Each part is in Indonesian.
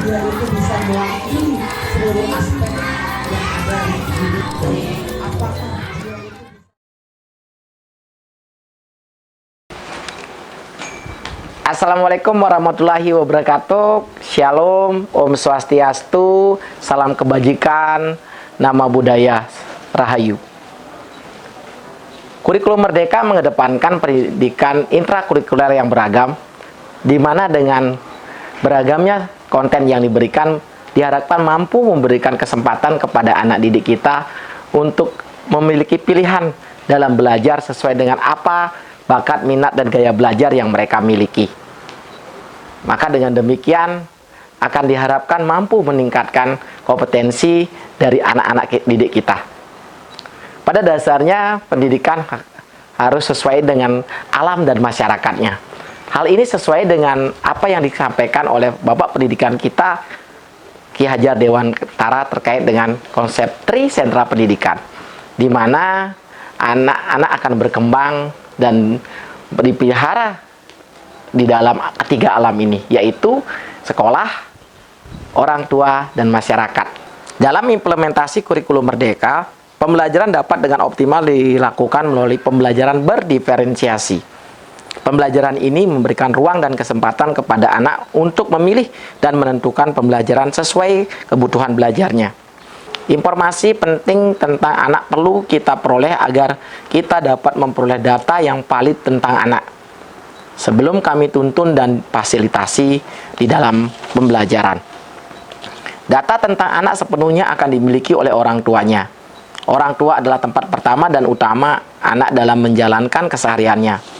dia itu bisa mewakili seluruh aspek yang ada di hidupnya. Apakah dia itu Assalamualaikum warahmatullahi wabarakatuh. Shalom, Om Swastiastu, salam kebajikan, nama budaya, Rahayu. Kurikulum Merdeka mengedepankan pendidikan intrakurikuler yang beragam, di mana dengan beragamnya konten yang diberikan diharapkan mampu memberikan kesempatan kepada anak didik kita untuk memiliki pilihan dalam belajar sesuai dengan apa bakat, minat, dan gaya belajar yang mereka miliki. Maka dengan demikian akan diharapkan mampu meningkatkan kompetensi dari anak-anak didik kita. Pada dasarnya pendidikan harus sesuai dengan alam dan masyarakatnya. Hal ini sesuai dengan apa yang disampaikan oleh Bapak Pendidikan kita, Ki Hajar Dewantara, terkait dengan konsep Tri Sentra Pendidikan, di mana anak-anak akan berkembang dan dipelihara di dalam tiga alam ini, yaitu sekolah, orang tua, dan masyarakat. Dalam implementasi kurikulum Merdeka, pembelajaran dapat dengan optimal dilakukan melalui pembelajaran berdiferensiasi. Pembelajaran ini memberikan ruang dan kesempatan kepada anak untuk memilih dan menentukan pembelajaran sesuai kebutuhan belajarnya. Informasi penting tentang anak perlu kita peroleh agar kita dapat memperoleh data yang valid tentang anak sebelum kami tuntun dan fasilitasi di dalam pembelajaran. Data tentang anak sepenuhnya akan dimiliki oleh orang tuanya. Orang tua adalah tempat pertama dan utama anak dalam menjalankan kesehariannya.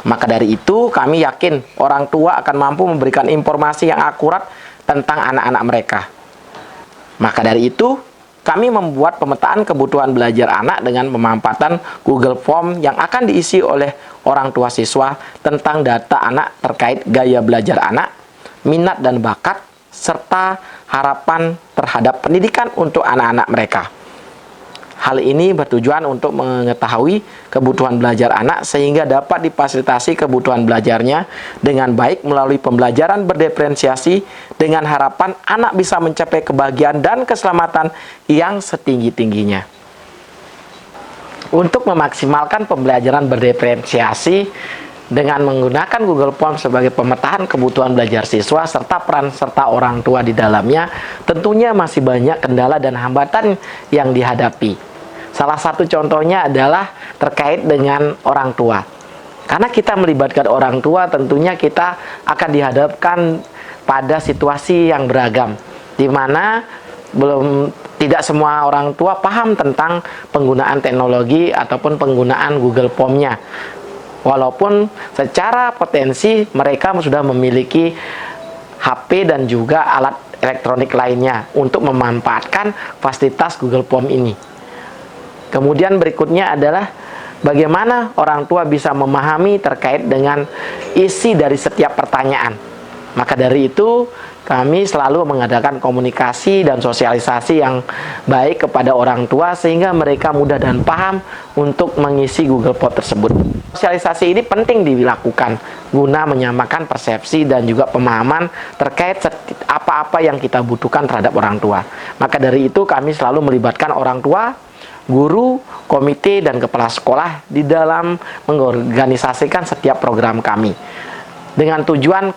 Maka dari itu, kami yakin orang tua akan mampu memberikan informasi yang akurat tentang anak-anak mereka. Maka dari itu, kami membuat pemetaan kebutuhan belajar anak dengan pemanfaatan Google Form yang akan diisi oleh orang tua siswa tentang data anak terkait gaya belajar anak, minat dan bakat, serta harapan terhadap pendidikan untuk anak-anak mereka. Hal ini bertujuan untuk mengetahui kebutuhan belajar anak sehingga dapat difasilitasi kebutuhan belajarnya dengan baik melalui pembelajaran berdiferensiasi dengan harapan anak bisa mencapai kebahagiaan dan keselamatan yang setinggi-tingginya. Untuk memaksimalkan pembelajaran berdiferensiasi dengan menggunakan Google Form sebagai pemetaan kebutuhan belajar siswa serta peran serta orang tua di dalamnya, tentunya masih banyak kendala dan hambatan yang dihadapi. Salah satu contohnya adalah terkait dengan orang tua. Karena kita melibatkan orang tua, tentunya kita akan dihadapkan pada situasi yang beragam, di mana tidak semua orang tua paham tentang penggunaan teknologi ataupun penggunaan Google Form-nya. Walaupun secara potensi mereka sudah memiliki HP dan juga alat elektronik lainnya untuk memanfaatkan fasilitas Google Form ini. Kemudian berikutnya adalah bagaimana orang tua bisa memahami terkait dengan isi dari setiap pertanyaan. Maka dari itu, kami selalu mengadakan komunikasi dan sosialisasi yang baik kepada orang tua sehingga mereka mudah dan paham untuk mengisi Google Form tersebut. Sosialisasi ini penting dilakukan guna menyamakan persepsi dan juga pemahaman terkait apa-apa yang kita butuhkan terhadap orang tua. Maka dari itu, kami selalu melibatkan orang tua, guru, komite, dan kepala sekolah di dalam mengorganisasikan setiap program kami. Dengan tujuan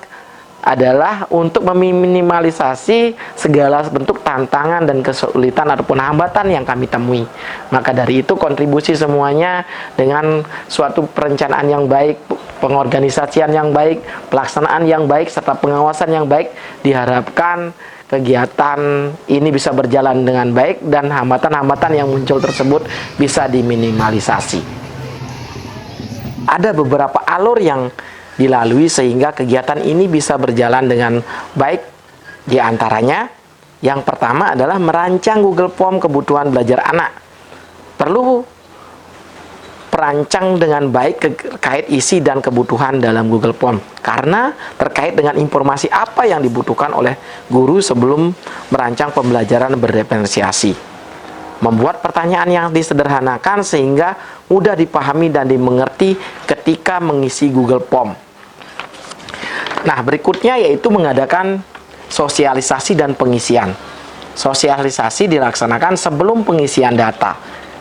adalah untuk meminimalisasi segala bentuk tantangan dan kesulitan ataupun hambatan yang kami temui. Maka dari itu kontribusi semuanya dengan suatu perencanaan yang baik, pengorganisasian yang baik, pelaksanaan yang baik, serta pengawasan yang baik, diharapkan kegiatan ini bisa berjalan dengan baik dan hambatan-hambatan yang muncul tersebut bisa diminimalisasi. Ada beberapa alur yang dilalui sehingga kegiatan ini bisa berjalan dengan baik. Di antaranya, yang pertama adalah merancang Google Form kebutuhan belajar anak. Perlu perancang dengan baik terkait isi dan kebutuhan dalam Google Form, karena terkait dengan informasi apa yang dibutuhkan oleh guru sebelum merancang pembelajaran berdiferensiasi. Membuat pertanyaan yang disederhanakan sehingga mudah dipahami dan dimengerti ketika mengisi Google Form. Nah, berikutnya yaitu mengadakan sosialisasi dan pengisian. Sosialisasi dilaksanakan sebelum pengisian data.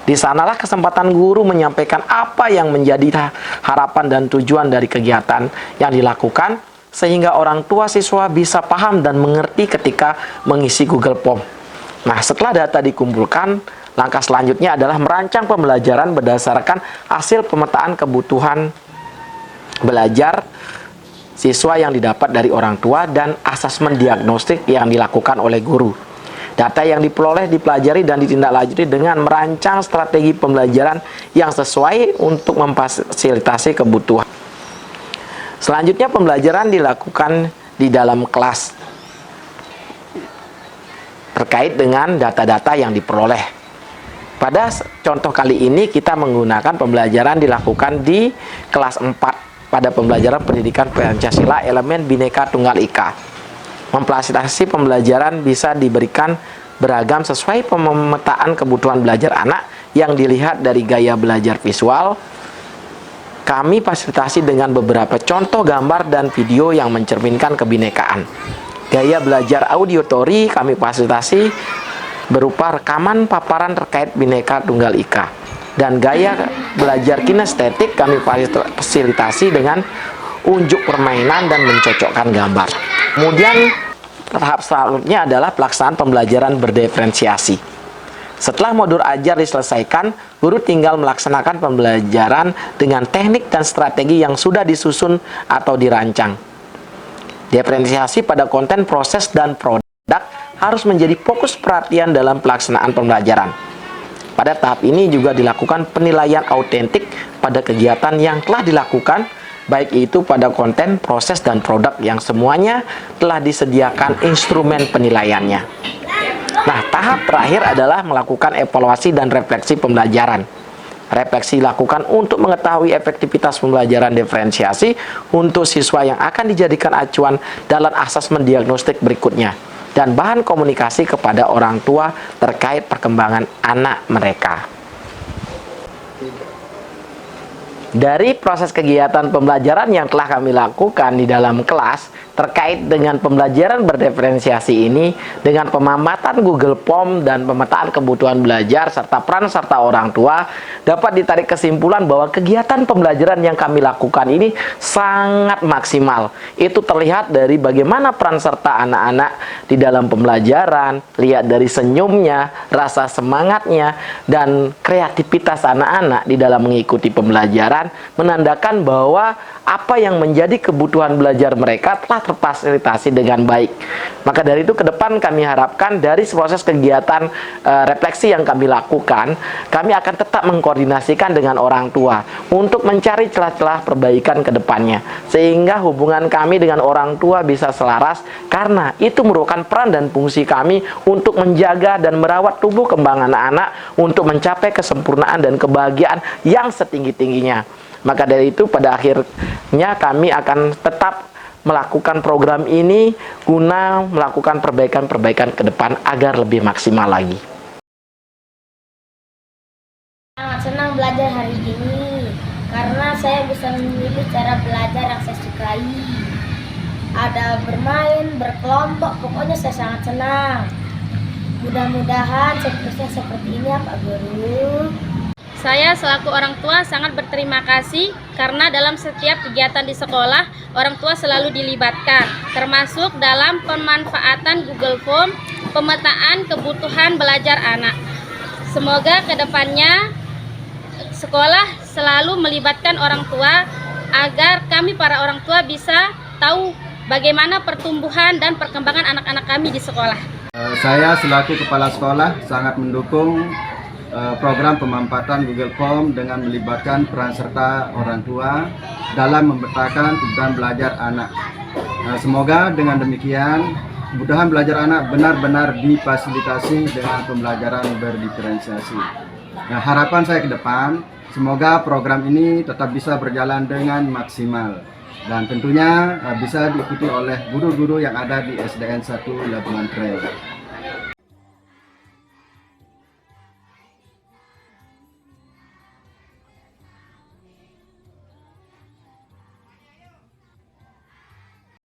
Di sanalah kesempatan guru menyampaikan apa yang menjadi harapan dan tujuan dari kegiatan yang dilakukan, sehingga orang tua siswa bisa paham dan mengerti ketika mengisi Google Form. Nah, setelah data dikumpulkan, langkah selanjutnya adalah merancang pembelajaran berdasarkan hasil pemetaan kebutuhan belajar siswa yang didapat dari orang tua dan asesmen diagnostik yang dilakukan oleh guru. Data yang diperoleh dipelajari dan ditindaklanjuti dengan merancang strategi pembelajaran yang sesuai untuk memfasilitasi kebutuhan. Selanjutnya pembelajaran dilakukan di dalam kelas terkait dengan data-data yang diperoleh. Pada contoh kali ini kita menggunakan pembelajaran dilakukan di kelas 4 pada pembelajaran pendidikan Pancasila elemen Bhinneka Tunggal Ika. Memfasilitasi pembelajaran bisa diberikan beragam sesuai pemetaan kebutuhan belajar anak yang dilihat dari gaya belajar visual. Kami fasilitasi dengan beberapa contoh gambar dan video yang mencerminkan kebinekaan. Gaya belajar auditory kami fasilitasi berupa rekaman paparan terkait Bhinneka Tunggal Ika. Dan gaya belajar kinestetik kami fasilitasi dengan unjuk permainan dan mencocokkan gambar. Kemudian tahap selanjutnya adalah pelaksanaan pembelajaran berdiferensiasi. Setelah modul ajar diselesaikan, guru tinggal melaksanakan pembelajaran dengan teknik dan strategi yang sudah disusun atau dirancang. Diferensiasi pada konten, proses, dan produk harus menjadi fokus perhatian dalam pelaksanaan pembelajaran. Pada tahap ini juga dilakukan penilaian autentik pada kegiatan yang telah dilakukan, baik itu pada konten, proses, dan produk yang semuanya telah disediakan instrumen penilaiannya. Nah, tahap terakhir adalah melakukan evaluasi dan refleksi pembelajaran. Refleksi dilakukan untuk mengetahui efektivitas pembelajaran diferensiasi untuk siswa yang akan dijadikan acuan dalam asesmen diagnostik berikutnya, dan bahan komunikasi kepada orang tua terkait perkembangan anak mereka. Dari proses kegiatan pembelajaran yang telah kami lakukan di dalam kelas terkait dengan pembelajaran berdiferensiasi ini, dengan pemamatan Google Form dan pemetaan kebutuhan belajar serta peran serta orang tua, dapat ditarik kesimpulan bahwa kegiatan pembelajaran yang kami lakukan ini sangat maksimal. Itu terlihat dari bagaimana peran serta anak-anak di dalam pembelajaran, lihat dari senyumnya, rasa semangatnya, dan kreativitas anak-anak di dalam mengikuti pembelajaran, menandakan bahwa apa yang menjadi kebutuhan belajar mereka telah terfasilitasi dengan baik. Maka dari itu ke depan kami harapkan dari proses kegiatan refleksi yang kami lakukan, kami akan tetap mengkoordinasikan dengan orang tua untuk mencari celah-celah perbaikan ke depannya, sehingga hubungan kami dengan orang tua bisa selaras, karena itu merupakan peran dan fungsi kami untuk menjaga dan merawat tumbuh kembang anak-anak untuk mencapai kesempurnaan dan kebahagiaan yang setinggi-tingginya. Maka dari itu pada akhirnya kami akan tetap melakukan program ini guna melakukan perbaikan-perbaikan ke depan agar lebih maksimal lagi. Sangat senang belajar hari ini karena saya bisa memilih cara belajar yang saya sukai. Ada bermain, berkelompok, pokoknya saya sangat senang. Mudah-mudahan seterusnya seperti ini ya Pak Guru. Saya selaku orang tua sangat berterima kasih karena dalam setiap kegiatan di sekolah, orang tua selalu dilibatkan, termasuk dalam pemanfaatan Google Form, pemetaan kebutuhan belajar anak. Semoga kedepannya sekolah selalu melibatkan orang tua agar kami para orang tua bisa tahu bagaimana pertumbuhan dan perkembangan anak-anak kami di sekolah. Saya selaku kepala sekolah sangat mendukung program pemanfaatan Google Form dengan melibatkan peran serta orang tua dalam memetakan kebutuhan belajar anak. Semoga dengan demikian kebutuhan belajar anak benar-benar difasilitasi dengan pembelajaran berdiferensiasi. Nah, harapan saya ke depan, semoga program ini tetap bisa berjalan dengan maksimal dan tentunya bisa diikuti oleh guru-guru yang ada di SDN 1 Labuan Rel.